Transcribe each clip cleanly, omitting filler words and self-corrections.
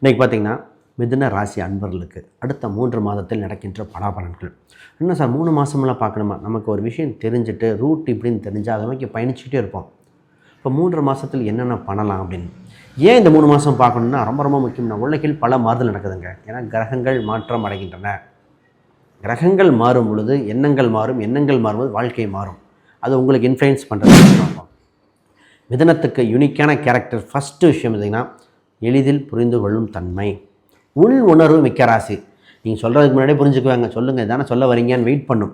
இன்றைக்கி பார்த்திங்கன்னா மிதுன ராசி அன்பர்களுக்கு அடுத்த 3 மாதத்தில் நடக்கின்ற பலாபலன்கள். என்ன சார் 3 மாதமெல்லாம் பார்க்கணுமா? நமக்கு ஒரு விஷயம் தெரிஞ்சுட்டு ரூட் இப்படின்னு தெரிஞ்சால் அதை நோக்கி பயணிச்சுட்டே இருப்போம். இப்போ 3 மாதத்தில் என்னென்ன பண்ணலாம் அப்படின்னு. ஏன் இந்த 3 மாதம் பார்க்கணுன்னா ரொம்ப முக்கியம்னா, உலகில் பல மாறுதல் நடக்குதுங்க. ஏன்னா கிரகங்கள் மாற்றம் அடைகின்றன. கிரகங்கள் மாறும் பொழுது எண்ணங்கள் மாறும், எண்ணங்கள் மாறும்போது வாழ்க்கை மாறும். அது உங்களுக்கு இன்ஃப்ளூயன்ஸ் பண்ணுறது. மிதுனத்துக்கு யூனிக்கான கேரக்டர் ஃபஸ்ட்டு விஷயம் பார்த்திங்கன்னா, எளிதில் புரிந்து கொள்ளும் தன்மை, உள் உணர்வு மிக்க ராசி. நீங்கள் சொல்கிறதுக்கு முன்னாடியே புரிஞ்சுக்குவாங்க. சொல்லுங்கள் தானே சொல்ல வரீங்கன்னு வெயிட் பண்ணும்.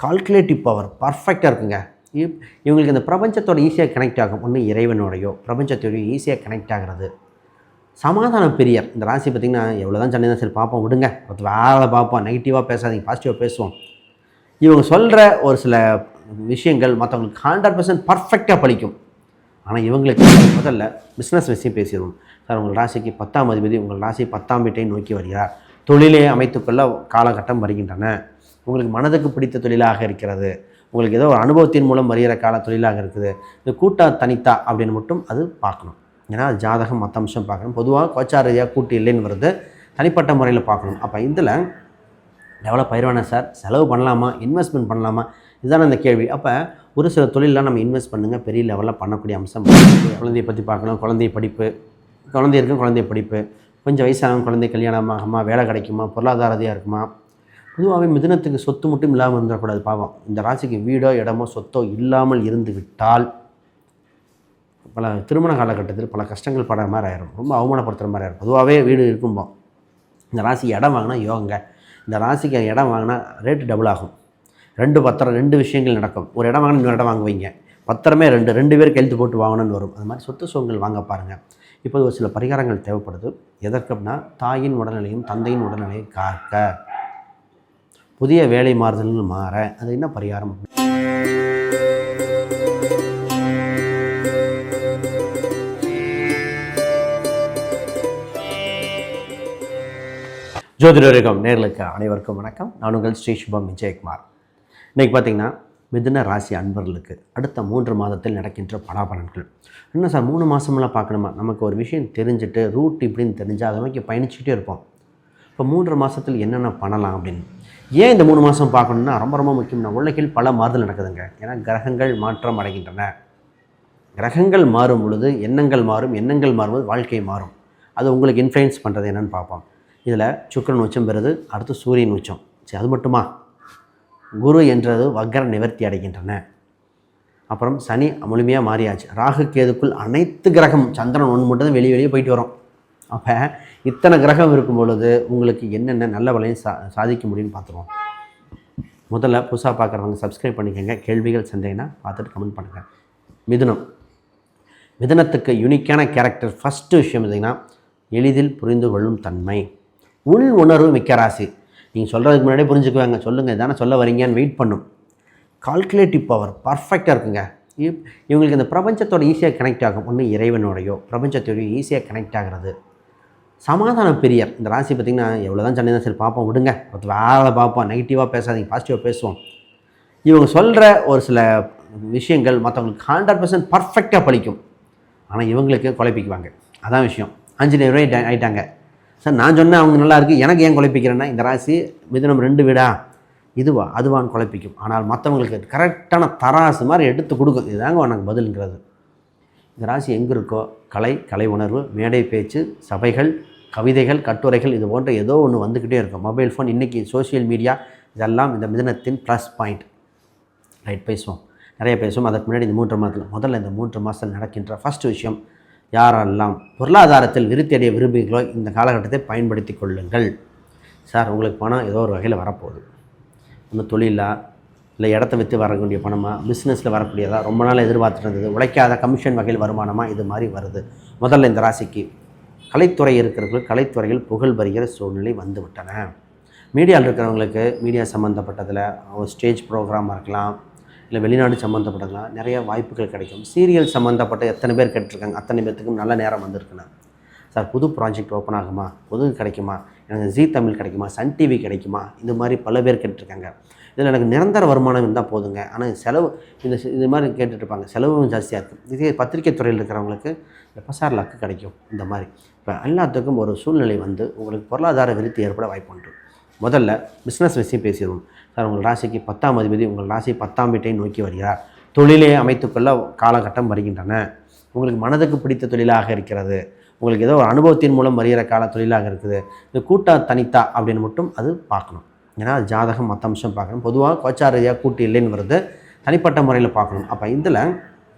கால்குலேட்டிவ் பவர் பர்ஃபெக்டாக இருக்குங்க. இவங்களுக்கு இந்த பிரபஞ்சத்தோட ஈஸியாக கனெக்ட் ஆகும். ஒன்று இறைவனோடையோ பிரபஞ்சத்தோடையோ ஈஸியாக கனெக்ட் ஆகிறது. சமாதான பிரியர் இந்த ராசி பார்த்திங்கன்னா, எவ்வளோ தான் சண்டை தான் சரி பார்ப்போம் விடுங்க, ஒருத்தர் வேலை பார்ப்போம், நெகட்டிவாக பேசாதீங்க, பாசிட்டிவாக பேசுவோம். இவங்க சொல்கிற ஒரு சில விஷயங்கள் மற்றவங்களுக்கு 100% பர்ஃபெக்டாக பலிக்கும். ஆனால் இவங்களுக்கு முதல்ல பிஸ்னஸ் விஷயம் பேசிடுவோம். சார் உங்கள் ராசிக்கு 10ஆம் அதிபதி உங்கள் ராசி 10ஆம் வீட்டை நோக்கி வருகிறார். தொழிலை அமைத்துக்கொள்ள காலகட்டம் வருகின்றன. உங்களுக்கு மனதுக்கு பிடித்த தொழிலாக இருக்கிறது. உங்களுக்கு ஏதோ ஒரு அனுபவத்தின் மூலம் வருகிற தொழிலாக இருக்குது. இது கூட்டா தனித்தா அப்படின்னு மட்டும் அது பார்க்கணும். ஏன்னா அது ஜாதகம் மற்ற அம்சம் பார்க்கணும். பொதுவாக கோச்சார ரீதியாக கூட்டு இல்லைன்னு வருது, தனிப்பட்ட முறையில் பார்க்கணும். அப்போ இதில் டெவலப் ஆயிடுவானே சார், செலவு பண்ணலாமா, இன்வெஸ்ட்மெண்ட் பண்ணலாமா, இதுதானே அந்த கேள்வி. அப்போ ஒரு சில தொழிலெலாம் நம்ம இன்வெஸ்ட் பண்ணுங்கள், பெரிய லெவலில் பண்ணக்கூடிய அம்சம். குழந்தையை பற்றி பார்க்கணும், குழந்தை படிப்பு, குழந்தை இருக்கும், குழந்தை படிப்பு, கொஞ்சம் வயசாகும் குழந்தை கல்யாணம் ஆகுமா, வேலை கிடைக்குமா, பொருளாதாரதியாக இருக்குமா. பொதுவாகவே மிதுனத்துக்கு சொத்து மட்டும் இல்லாமல் இருந்துடக்கூடாது. பாவம் இந்த ராசிக்கு வீடோ இடமோ சொத்தோ இல்லாமல் இருந்து விட்டால் பல திருமண காலகட்டத்தில் பல கஷ்டங்கள் படுற மாதிரி ஆயிரும், ரொம்ப அவமானப்படுத்துகிற மாதிரி ஆயிரும். பொதுவாகவே வீடு இருக்கும்போது இந்த ராசிக்கு இடம் வாங்கினா யோகங்க. இந்த ராசிக்கு இடம் வாங்கினா ரேட்டு டபுள் ஆகும். 2 பத்திரம் 2 விஷயங்கள் நடக்கும். ஒரு இடம் வாங்கினா இன்னொரு இடம் வாங்குவீங்க. பத்திரமே 2 பேர் கையெழுத்து போட்டு வாங்கணும்னு வரும். அது மாதிரி சொத்து சுகங்கள் வாங்க பாருங்கள். இப்போ ஒரு சில பரிகாரங்கள் தேவைப்படுது. எதற்கு அப்படின்னா, தாயின் உடல்நிலையும் தந்தையின் உடல்நிலையை காக்க, புதிய வேலை மாறுதல்னு மாற அது என்ன பரிகாரம்? ஜோதிடரிகம் நேர்களுக்கு அனைவருக்கும் வணக்கம். நான் உங்கள் ஸ்ரீ சுபம் விஜயகுமார். இன்றைக்கி பார்த்திங்கன்னா மிதுன ராசி அன்பர்களுக்கு அடுத்த 3 மாதத்தில் நடக்கின்ற பலாபலன்கள். என்ன சார் 3 மாதமெல்லாம் பார்க்கணுமா? நமக்கு ஒரு விஷயம் தெரிஞ்சுட்டு ரூட் இப்படின்னு தெரிஞ்சால் அதை நோக்கி பயணிச்சுட்டே இருப்போம். இப்போ 3 மாதத்தில் என்னென்ன பண்ணலாம் அப்படின்னு. ஏன் இந்த 3 மாதம் பார்க்கணுன்னா ரொம்ப முக்கியம்னா, உலகில் பல மாறுதல் நடக்குதுங்க. ஏன்னா கிரகங்கள் மாற்றம் அடைகின்றன. கிரகங்கள் மாறும் பொழுது எண்ணங்கள் மாறும், எண்ணங்கள் மாறும்போது வாழ்க்கை மாறும். அது உங்களுக்கு இன்ஃப்ளூயன்ஸ் பண்ணுறது என்னென்னு பார்ப்போம். இதில் சுக்கிரன் உச்சம் பெறுது, அடுத்து சூரியன் உச்சம். சரி, அது மட்டுமா? குரு என்றது வக்ர நிவர்த்தி அடைகின்றன. அப்புறம் சனி முழுமையாக மாறியாச்சு. ராகு கேதுக்குள் அனைத்து கிரகம், சந்திரன் ஒன்று மட்டும் தான் வெளியே போயிட்டு வரும். அப்போ இத்தனை கிரகம் இருக்கும் பொழுது உங்களுக்கு என்னென்ன நல்ல வழியும் சாதிக்க முடியும்னு பார்த்துருவோம். முதல்ல புதுசாக பார்க்குறவங்க சப்ஸ்கிரைப் பண்ணிக்கோங்க. கேள்விகள் சந்தேகம்னா பார்த்துட்டு கமெண்ட் பண்ணுங்கள். மிதுனத்துக்கு யூனிக்கான கேரக்டர் ஃபஸ்ட்டு விஷயம் பார்த்திங்கன்னா, எளிதில் புரிந்து கொள்ளும் தன்மை, உள் உணர்வு மிக்க ராசி. நீங்கள் சொல்கிறதுக்கு முன்னாடியே புரிஞ்சுக்குவாங்க. சொல்லுங்கள் தானே சொல்ல வரீங்கன்னு வெயிட் பண்ணும். கால்குலேட்டிவ் பவர் பர்ஃபெக்டாக இருக்குங்க. இவங்களுக்கு இந்த பிரபஞ்சத்தோட ஈஸியாக கனெக்ட் ஆகும். ஒன்று இறைவனோடையோ பிரபஞ்சத்தோடையோ ஈஸியாக கனெக்ட் ஆகிறது. சமாதான பிரியர் இந்த ராசி பார்த்திங்கன்னா, எவ்வளோ தான் சண்டை தான் சரி பார்ப்போம் விடுங்க, ஒருத்தர் வேலை பார்ப்போம், நெகட்டிவாக பேசாதீங்க, பாசிட்டிவாக பேசுவோம். இவங்க சொல்கிற ஒரு சில விஷயங்கள் மற்றவங்களுக்கு 100% பர்ஃபெக்டாக பலிக்கும். ஆனால் இவங்களுக்கு குழப்பிக்குவாங்க. அதான் விஷயம். 5 ஆகிட்டாங்க சார், நான் சொன்னேன் அவங்க நல்லா இருக்குது, எனக்கு ஏன் குழப்பிக்கிறேன்னா, இந்த ராசி மிதுனம் 2 வீடா இதுவா அதுவான்னு குழப்பிக்கும். ஆனால் மற்றவங்களுக்கு கரெக்டான தராசு மாதிரி எடுத்து கொடுக்கும். இதுதாங்க எனக்கு பதிலுங்கிறது. இந்த ராசி எங்கே இருக்கோ கலை உணர்வு, மேடை பேச்சு, சபைகள், கவிதைகள், கட்டுரைகள், இது போன்ற ஏதோ ஒன்று வந்துக்கிட்டே இருக்கும். மொபைல் ஃபோன், இன்றைக்கி சோஷியல் மீடியா, இதெல்லாம் இந்த மிதுனத்தின் ப்ளஸ் பாயிண்ட். ரைட், பேசுவோம், நிறைய பேசுவோம். அதுக்கு முன்னாடி இந்த 3 மாதத்தில் முதல்ல இந்த 3 மாதத்தில் நடக்கின்ற ஃபஸ்ட்டு விஷயம், யாரெல்லாம் பொருளாதாரத்தில் விருத்தி அடைய விரும்புகிறீர்களோ இந்த காலகட்டத்தை பயன்படுத்தி கொள்ளுங்கள். சார் உங்களுக்கு பணம் ஏதோ ஒரு வகையில் வரப்போகுது. ஒன்று தொழிலா, இல்லை இடத்த விற்று வரக்கூடிய பணமாக, பிஸ்னஸில் வரக்கூடியதா, ரொம்ப நாள் எதிர்பார்த்துட்டு இருந்தது, உழைக்காத கமிஷன் வகையில் வருமானமாக, இது மாதிரி வருது. முதல்ல இந்த ராசிக்கு கலைத்துறை இருக்கிறவங்களுக்கு கலைத்துறையில் புகழ் வருகிற சூழ்நிலை வந்து விட்டன. மீடியாவில் இருக்கிறவங்களுக்கு மீடியா சம்மந்தப்பட்டதில் ஒரு ஸ்டேஜ் ப்ரோக்ராமாக இருக்கலாம், இல்லை வெளிநாடு சம்மந்தப்பட்டதுலாம் நிறைய வாய்ப்புகள் கிடைக்கும். சீரியல் சம்மந்தப்பட்ட எத்தனை பேர் கேட்டிருக்காங்க, அத்தனை பேர்த்துக்கும் நல்ல நேரம் வந்திருக்குண்ணா. சார் புது ப்ராஜெக்ட் ஓப்பன் ஆகுமா, புது கிடைக்குமா, எனக்கு ஜீ தமிழ் கிடைக்குமா, சன் டிவி கிடைக்குமா, இந்த மாதிரி பல பேர் கேட்டுருக்காங்க. இதில் எனக்கு நிரந்தர வருமானம் இருந்தால் போதுங்க, ஆனால் செலவு இது மாதிரி கேட்டுட்ருப்பாங்க, செலவும் ஜாஸ்தியாக இருக்குது. இதே பத்திரிகை துறையில் இருக்கிறவங்களுக்கு எப்போ சார் லக்கு கிடைக்கும், இந்த மாதிரி. இப்போ எல்லாத்துக்கும் ஒரு சூழ்நிலை வந்து உங்களுக்கு பொருளாதார விருத்தி ஏற்பட வாய்ப்பு உண்டு. முதல்ல பிஸ்னஸ் விஷயம் பேசிடுவோம். சார் உங்கள் ராசிக்கு 10ஆம் அதிபதி உங்கள் ராசி 10ஆம் வீட்டை நோக்கி வருகிறார். தொழிலை அமைத்துக்கொள்ள காலகட்டம் வருகின்றன. உங்களுக்கு மனதுக்கு பிடித்த தொழிலாக இருக்கிறது, உங்களுக்கு ஏதோ ஒரு அனுபவத்தின் மூலம் வருகிற தொழிலாக இருக்குது. இது கூட்டா தனித்தா அப்படின்னு மட்டும் அது பார்க்கணும். ஏன்னா அது ஜாதகம் மற்ற அம்சம் பார்க்கணும். பொதுவாக கோச்சார ரீதியாக கூட்டு இல்லைன்னு வருது, தனிப்பட்ட முறையில் பார்க்கணும். அப்போ இதில்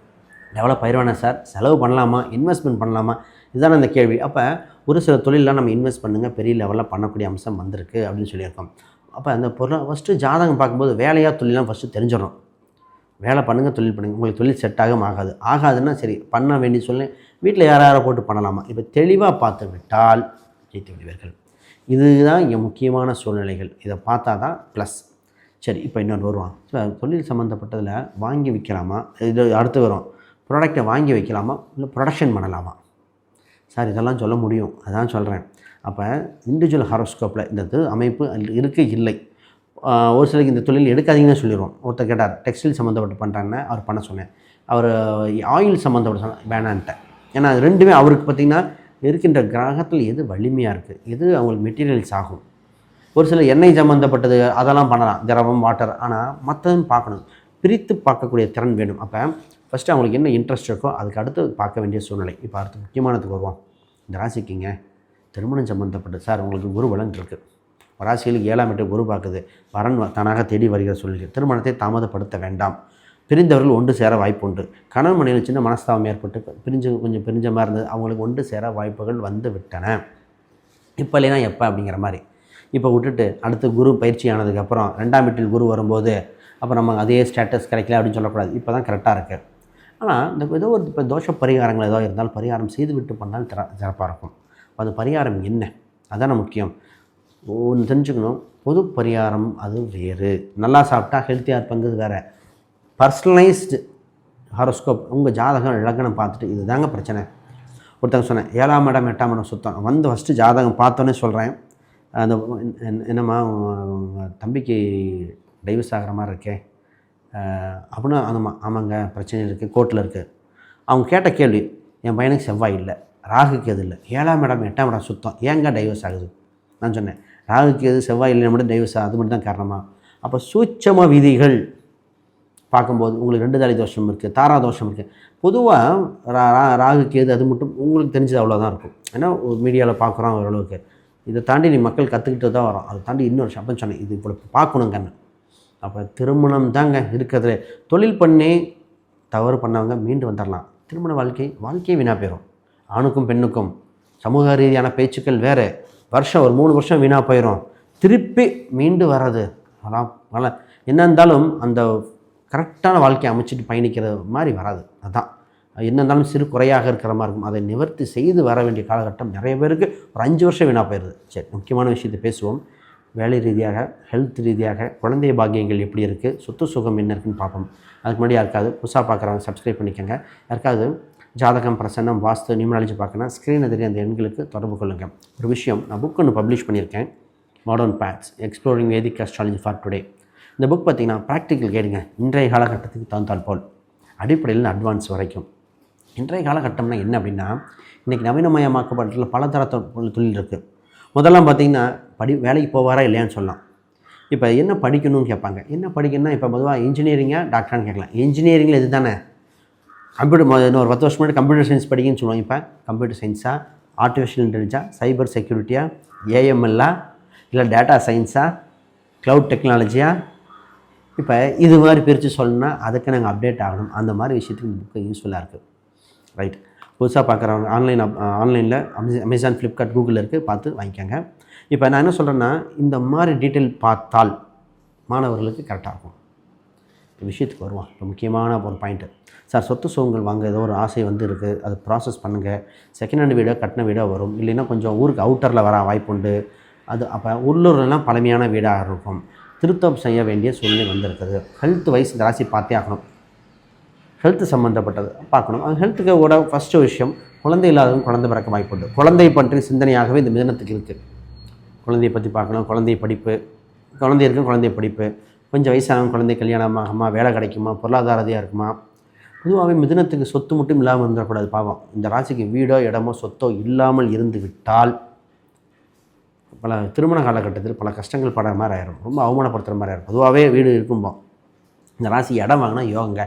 டெவலப் ஆயிடுவானே சார், செலவு பண்ணலாமா, இன்வெஸ்ட்மெண்ட் பண்ணலாமா, இதுதானே அந்த கேள்வி. அப்போ ஒரு சில தொழிலெலாம் நம்ம இன்வெஸ்ட் பண்ணுங்கள், பெரிய லெவலில் பண்ணக்கூடிய அம்சம் வந்திருக்கு அப்படின்னு சொல்லியிருக்கோம். அப்போ அந்த பொருளை ஃபஸ்ட்டு ஜாதகம் பார்க்கும்போது வேலையாக தொழிலாம் ஃபஸ்ட்டு தெரிஞ்சிடணும். வேலை பண்ணுங்கள், தொழில் பண்ணுங்கள். உங்களுக்கு தொழில் செட் ஆகாதுன்னா சரி பண்ண வேண்டிய சொல்லி வீட்டில் யாரை போட்டு பண்ணலாமா, இப்போ தெளிவாக பார்த்து விட்டால் ஜெயித்து விடுவீர்கள். இதுதான் இங்கே முக்கியமான சூழ்நிலைகள். இதை பார்த்தா தான் ப்ளஸ். சரி, இப்போ இன்னொன்று வருவான். தொழில் சம்மந்தப்பட்டதில் வாங்கி விற்கலாமா, இது அடுத்து வரும். ப்ராடக்டை வாங்கி வைக்கலாமா, இல்லை ப்ரொடக்ஷன் பண்ணலாமா சார், இதெல்லாம் சொல்ல முடியும். அதான் சொல்கிறேன். அப்போ இண்டிவிஜுவல் ஹாரோஸ்கோப்பில் இந்த அமைப்பு இல்லை. ஒரு சிலருக்கு இந்த தொழில் எடுக்காதீங்கன்னு சொல்லிடுவோம். ஒருத்தர் கேட்டார், டெக்ஸ்டைல் சம்மந்தப்பட்டு பண்ணுறாங்கன்னா அவர் பண்ண சொன்னேன். அவர் ஆயில் சம்மந்தப்பட்ட வேணான்ட்டேன். ஏன்னா அது ரெண்டுமே அவருக்கு பார்த்திங்கன்னா இருக்கின்ற கிரகத்தில் எது வலிமையாக இருக்குது, எது அவங்களுக்கு மெட்டீரியல்ஸ் ஆகும். ஒரு சில எண்ணெய் சம்மந்தப்பட்டது அதெல்லாம் பண்ணலாம், திரவம், வாட்டர். ஆனால் மற்றதும் பார்க்கணும், பிரித்து பார்க்கக்கூடிய திறன் வேணும். அப்போ ஃபஸ்ட்டு அவங்களுக்கு என்ன இன்ட்ரெஸ்ட் இருக்கோ அதுக்கு அடுத்து பார்க்க வேண்டிய சூழ்நிலை. இப்போ அடுத்து முக்கியமானதுக்கு வருவோம். இந்த ராசிக்குங்க திருமணம் சம்மந்தப்பட்டது. சார் உங்களுக்கு குரு பலன் இருக்குது, ராசிகளுக்கு 7ஆம் வீட்டை குரு பார்க்குது, வரன் தானாக தேடி வருகிற சூழ்நிலை. திருமணத்தை தாமதப்படுத்த வேண்டாம். பிரிந்தவர்கள் ஒன்று சேர வாய்ப்பு உண்டு. கணவன் மனைவியில் சின்ன மனஸ்தாபம் ஏற்பட்டு கொஞ்சம் பிரிஞ்ச மாதிரி இருந்தது, அவங்களுக்கு ஒன்று சேர வாய்ப்புகள் வந்து விட்டன. இப்போ இல்லைனா எப்போ அப்படிங்கிற மாதிரி. இப்போ விட்டுட்டு அடுத்து குரு பயிற்சி ஆனதுக்கப்புறம் 2ஆம் வீட்டில் குரு வரும்போது அப்போ நம்ம அதே ஸ்டேட்டஸ் கிடைக்கல அப்படின்னு சொல்லக்கூடாது. இப்போ தான் கரெக்டாக இருக்குது. ஆனால் இந்த ஏதோ ஒரு இப்போ தோஷ பரிகாரங்கள் ஏதோ இருந்தாலும் பரிகாரம் செய்து விட்டு பண்ணால் சிறப்பாக இருக்கும். அந்த பரிகாரம் என்ன, அதான முக்கியம். ஒன்று தெரிஞ்சுக்கணும், பொது பரிகாரம் அது வேறு. நல்லா சாப்பிட்டா ஹெல்த்தியாக இருப்பங்கிறது வேறு. பர்சனலைஸ்டு ஹாரோஸ்கோப் உங்கள் ஜாதகம் இலக்கணம் பார்த்துட்டு இது தாங்க பிரச்சனை. ஒருத்தங்க சொன்னேன் 7ஆம் இடம் 8ஆம் இடம் சுத்தம் வந்து ஃபஸ்ட்டு ஜாதகம் பார்த்தோன்னே சொல்கிறேன், அந்த என்னம்மா தம்பிக்கு டைவர்ஸ் ஆகிற மாதிரி இருக்கே அப்படின்னா, ஆமாங்க பிரச்சனை இருக்குது, கோர்ட்டில் இருக்குது. அவங்க கேட்ட கேள்வி, என் பையனுக்கு செவ்வாய் இல்லை, ராகுக்கு எது இல்லை, 7ஆம் இடம் 8ஆம் இடம் சுத்தம், ஏங்க டைவர்ஸ் ஆகுது. நான் சொன்னேன் ராகுக்கு எது செவ்வாய் இல்லைன்னா மட்டும் டைவர்ஸ் அது மட்டும் தான் காரணமாக. அப்போ சூட்சம விதிகள் பார்க்கும்போது உங்களுக்கு 2 தாலி தோஷம் இருக்குது, தாரா தோஷம் இருக்குது. பொதுவாக ராகுக்கு எது அது மட்டும் உங்களுக்கு தெரிஞ்சது அவ்வளோதான் இருக்கும். ஏன்னா ஒரு மீடியாவில் பார்க்குறோம் ஓரளவுக்கு. இதை தாண்டி நீ மக்கள் கற்றுக்கிட்டு தான் வரோம். அதை தாண்டி இன்னொரு அப்போ சொன்னேன் இது இப்போ பார்க்கணுங்கன்னு. அப்போ திருமணம் தாங்க இருக்கிறதுல. தொழில் பண்ணி தவறு பண்ணவங்க மீண்டு வந்துடலாம். திருமண வாழ்க்கை வீணாக போயிடும். ஆணுக்கும் பெண்ணுக்கும் சமூக ரீதியான பேச்சுக்கள் வேறு. வருஷம் ஒரு 3 வருஷம் வீணாக போயிடும். திருப்பி மீண்டு வர்றது அதெல்லாம் என்ன இருந்தாலும் அந்த கரெக்டான வாழ்க்கையை அமைச்சிட்டு பயணிக்கிற மாதிரி வராது. அதுதான் என்ன இருந்தாலும் சிறு குறையாக இருக்கிற மாதிரி இருக்கும். அதை நிவர்த்தி செய்து வர வேண்டிய காலகட்டம் நிறைய பேருக்கு ஒரு 5 வருஷம் வீணாக போயிடுது. சரி, முக்கியமான விஷயத்தை பேசுவோம். வேலை ரீதியாக, ஹெல்த் ரீதியாக, குழந்தை பாக்கியங்கள் எப்படி இருக்குது, சொத்து சுகம் என்ன இருக்குன்னு பார்ப்போம். அதுக்கு முன்னாடி யாருக்காவது புதுசாக பார்க்குறவங்க சப்ஸ்கிரைப் பண்ணிக்கோங்க. யாருக்காவது ஜாதகம், பிரசன்னம், வாஸ்து, நியூமராலஜி பார்க்கணும் ஸ்க்ரீனை தெரிய அந்த எண்களுக்கு தொடர்பு கொள்ளுங்கள். ஒரு விஷயம், நான் புக் ஒன்று பப்ளிஷ் பண்ணியிருக்கேன், modern paths exploring Vedic astrology for today. இந்த புக் பார்த்திங்கன்னா ப்ராக்டிக்கல் கைடுங்க. இன்றைய காலகட்டத்துக்கு தகுந்தால் போல் அடிப்படையில் அட்வான்ஸ் வரைக்கும். இன்றைய காலகட்டம்னா என்ன அப்படின்னா, இன்றைக்கி நவீனமயமாக்கப்பட்ட பல தர தொழில் இருக்குது. முதல்லாம் பார்த்திங்கன்னா வேலைக்கு போவாரா இல்லையான்னு சொல்லலாம். இப்போ என்ன படிக்கணும்னு கேட்பாங்க. என்ன படிக்கணும்னா இப்போ பொதுவாக இன்ஜினியரிங்காக டாக்டரான்னு கேட்கலாம். இன்ஜினியரிங்கில் இது தானே கம்ப்யூட்டர். இன்னொரு 10 வருஷம் முன்னாடி கம்ப்யூட்டர் சயின்ஸ் படிக்கணும்னு சொல்லுவாங்க. இப்போ கம்ப்யூட்டர் சயின்ஸாக, ஆர்டிஃபிஷியல் இன்டெலிஜென்ஸா, சைபர் செக்யூரிட்டியா, ஏஎம்எல்லா, இல்லை டேட்டா சயின்ஸா, க்ளவுட் டெக்னாலஜியா, இப்போ இது மாதிரி பிரித்து சொல்லணும்னா அதுக்கு நாங்கள் அப்டேட் ஆகணும். அந்த மாதிரி விஷயத்துக்கு இந்த புக்கு யூஸ்ஃபுல்லாக இருக்குது. ரைட், புதுசாக பார்க்குறவங்க ஆன்லைனில் அமேசான், ஃப்ளிப்கார்ட், கூகுளில் இருக்குது, பார்த்து வாங்கிக்கோங்க. இப்போ நான் என்ன சொல்கிறேன்னா, இந்த மாதிரி டீட்டெயில் பார்த்தால் மாணவர்களுக்கு கரெக்டாக இருக்கும். விஷயத்துக்கு வருவான். இப்போ முக்கியமான ஒரு பாயிண்ட்டு, சார் சொத்து சுகங்கள் வாங்க ஏதோ ஒரு ஆசை வந்து இருக்குது, அது ப்ராசஸ் பண்ணுங்கள். செகண்ட் ஹேண்ட் வீடோ கட்டின வீடோ வரும், இல்லைன்னா கொஞ்சம் ஊருக்கு அவுட்டரில் வர வாய்ப்பு உண்டு. அது அப்போ உள்ளூர்லாம் பழமையான வீடாக இருக்கும். திருத்தம் செய்ய வேண்டிய சூழ்நிலை வந்திருக்குது. ஹெல்த் வைஸ் இந்த ராசி பார்த்தே ஆகணும். ஹெல்த்து சம்மந்தப்பட்டது பார்க்கணும். அது ஹெல்த்துக்கு ஃபஸ்ட்டு விஷயம் குழந்தை இல்லாதவங்க குழந்தை பிறக்க வாய்ப்புண்டு. குழந்தை பற்றி சிந்தனையாகவே இந்த மிதனத்துக்கு இருக்குது. குழந்தையை பற்றி பார்க்கணும், குழந்தை படிப்பு, குழந்தை இருக்கும், குழந்தை படிப்பு, கொஞ்சம் வயசானவங்க குழந்தை கல்யாணம் ஆகுமா, வேலை கிடைக்குமா, பொருளாதாரதியாக இருக்குமா. பொதுவாகவே மிதுனத்துக்கு சொத்து மட்டும் இல்லாமல் இருந்துடக்கூடாது. பாவம், இந்த ராசிக்கு வீடோ இடமோ சொத்தோ இல்லாமல் இருந்து விட்டால் பல திருமண காலகட்டத்தில் பல கஷ்டங்கள் படுற மாதிரி ஆயிரும், ரொம்ப அவமானப்படுத்துகிற மாதிரி ஆயிரும். பொதுவாகவே வீடு இருக்கும்போ இந்த ராசி இடம் வாங்கினா யோகங்க.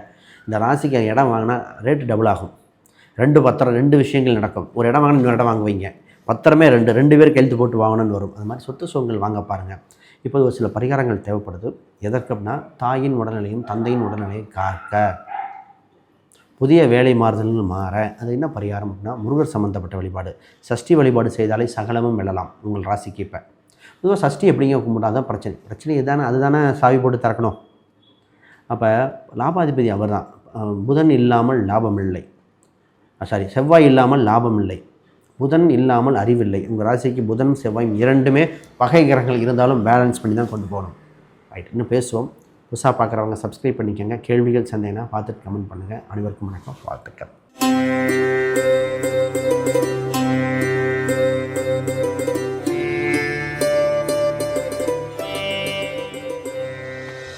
இந்த ராசிக்கு இடம் வாங்கினா ரேட்டு டபுள் ஆகும். 2 பத்திரம் 2 விஷயங்கள் நடக்கும். ஒரு இடம் வாங்கினா இன்னொரு இடம் வாங்குவீங்க, பத்திரமே 2 பேர் கையெழுத்து போட்டு வாங்கணும்னு வரும். அது மாதிரி சொத்து சுகங்கள் வாங்க பாருங்கள். இப்போது ஒரு சில பரிகாரங்கள் தேவைப்படுது. எதற்கு அப்படின்னா, தாயின் உடல்நிலையும் தந்தையின் உடல்நிலையை காக்க, புதிய வேலை மாறுதல்கள் மாற. அது என்ன பரிகாரம் அப்படின்னா, முருகர் சம்மந்தப்பட்ட வழிபாடு, சஷ்டி வழிபாடு செய்தாலே சகலமும் வெல்லலாம் உங்கள் ராசிக்கு. இப்போ பொதுவாக சஷ்டி எப்படிங்க கும்பிட்டாதான் பிரச்சனை இதுதானே, அதுதானே சாவி போட்டு திறக்கணும். அப்போ லாபாதிபதி அவர் தான். புதன் இல்லாமல் லாபம் இல்லை, செவ்வாய் இல்லாமல் லாபம் இல்லை, புதன் இல்லாமல் அறிவில்லை. உங்கள் ராசிக்கு புதன் செவ்வாய் 2மே பகை கிரகங்கள் இருந்தாலும் பேலன்ஸ் பண்ணி தான் கொண்டு போகணும். ரைட், இன்னும் பேசுவோம். புதுசாக பார்க்குறவங்க சப்ஸ்கிரைப் பண்ணிக்கோங்க. கேள்விகள் சந்தேகம்னா பார்த்துட்டு கமெண்ட் பண்ணுங்கள். அனைவருக்கும் வணக்கம், வாழ்த்துக்கள்.